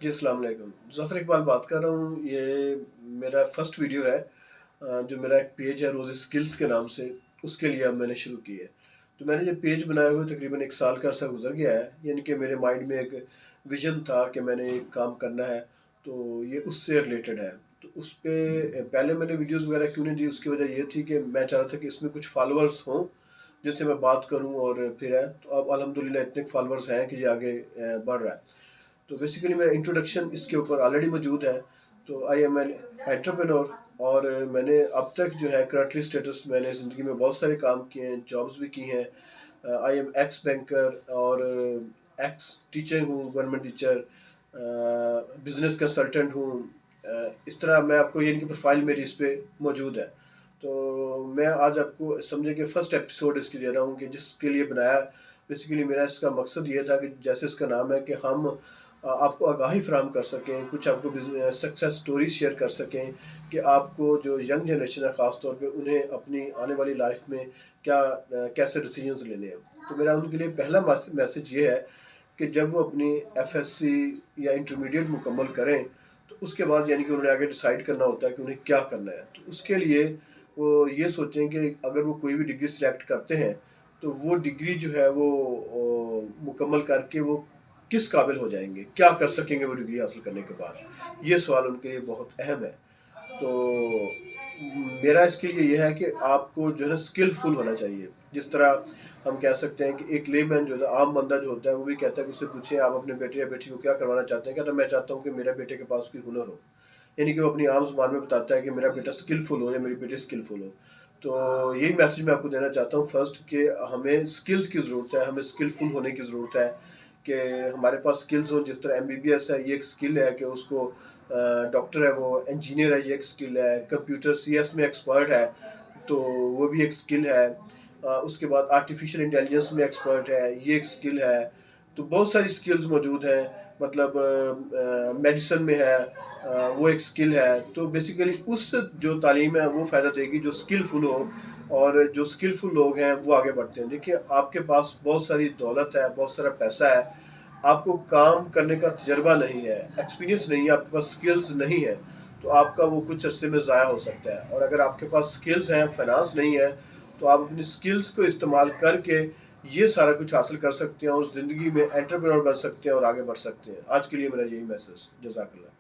जी, अस्सलाम वालेकुम। ज़फ़र इकबाल बात कर रहा हूँ। ये मेरा फर्स्ट वीडियो है। जो मेरा एक पेज है रोज़ स्किल्स के नाम से, उसके लिए अब मैंने शुरू की है। तो मैंने ये पेज बनाए हुए तकरीबन 1 साल का अरसा गुज़र गया है। यानी कि मेरे माइंड में एक विज़न था कि मैंने एक काम करना है, तो ये उससे रिलेटेड है। तो उस पे पहले मैंने वीडियोज़ वगैरह क्यों नहीं दी, उसकी वजह ये थी कि मैं चाह रहा था कि इसमें कुछ फॉलोअर्स हों, जिससे मैं बात करूँ और फिर है। तो अब अल्हम्दुलिल्लाह इतने फॉलोअर्स हैं कि ये आगे बढ़ रहा है। तो बेसिकली मेरा इंट्रोडक्शन इसके ऊपर ऑलरेडी मौजूद है। तो आई एम एन एंटरप्रेन्योर, और मैंने अब तक जो है करंटली स्टेटस, मैंने ज़िंदगी में बहुत सारे काम किए हैं, जॉब्स भी की हैं। आई एम एक्स बैंकर और एक्स टीचर हूँ, गवर्नमेंट टीचर, बिजनेस कंसल्टेंट हूँ। इस तरह मैं आपको, यानी कि प्रोफाइल मेरी इस पे मौजूद है। तो मैं आज आपको समझे कि फर्स्ट एपिसोड इसकी दे रहा हूँ कि जिसके लिए बनाया। बेसिकली मेरा इसका मकसद ये था कि जैसे इसका नाम है कि हम आपको आगाही फराहम कर सकें, कुछ आपको सक्सेस स्टोरीज शेयर कर सकें कि आपको जो यंग जनरेशन है ख़ास तौर पे, उन्हें अपनी आने वाली लाइफ में क्या कैसे डिसीजंस लेने हैं। तो मेरा उनके लिए पहला मैसेज ये है कि जब वो अपनी एफएससी या इंटरमीडिएट मुकम्मल करें, तो उसके बाद यानी कि उन्हें आगे डिसाइड करना होता है कि उन्हें क्या करना है। तो उसके लिए वो ये सोचें कि अगर वो कोई भी डिग्री सेलेक्ट करते हैं, तो वो डिग्री जो है वो मुकम्मल करके वो किस काबिल हो जाएंगे, क्या कर सकेंगे वो डिग्री हासिल करने के बाद। ये सवाल उनके लिए बहुत अहम है। तो मेरा इसके लिए यह है कि आपको जो है ना स्किलफुल होना चाहिए। जिस तरह हम कह सकते हैं कि एक लेमैन जो है, आम बंदा जो होता है, वो भी कहता है कि उससे पूछें आप अपने बेटे या बेटी को क्या करवाना चाहते हैं, कहता है मैं चाहता हूँ कि मेरे बेटे के पास कोई हुनर हो। यानी कि वो अपनी आम ज़ुबान में बताता है कि मेरा बेटा स्किलफुल हो या मेरी बेटी स्किलफुल हो। तो यही मैसेज मैं आपको देना चाहता हूँ फर्स्ट, कि हमें स्किल्स की ज़रूरत है, हमें स्किलफुल होने की ज़रूरत है कि हमारे पास स्किल्स हो। जिस तरह एमबीबीएस है, ये एक स्किल है कि उसको, डॉक्टर है वो इंजीनियर है, ये एक स्किल है। कंप्यूटर सीएस में एक्सपर्ट है, तो वो भी एक स्किल है। उसके बाद आर्टिफिशियल इंटेलिजेंस में एक्सपर्ट है, ये एक स्किल है। तो बहुत सारी स्किल्स मौजूद हैं। मतलब मेडिसिन में है, वो एक स्किल है। तो बेसिकली उस जो तालीम है वो फ़ायदा देगी जो स्किलफुल हो, और जो स्किलफुल लोग हैं वो आगे बढ़ते हैं। देखिए, आपके पास बहुत सारी दौलत है, बहुत सारा पैसा है, आपको काम करने का तजर्बा नहीं है, एक्सपीरियंस नहीं है, आपके पास स्किल्स नहीं है, तो आपका वो कुछ अरसे में ज़ाया हो सकता है। और अगर आपके पास स्किल्स हैं, फाइनेंस नहीं है, तो आप अपनी स्किल्स को इस्तेमाल करके ये सारा कुछ हासिल कर सकते हैं और ज़िंदगी में एंटरप्रेन्योर बन सकते हैं और आगे बढ़ सकते हैं। आज के लिए मेरा यही मैसेज। जज़ाकल्लाह।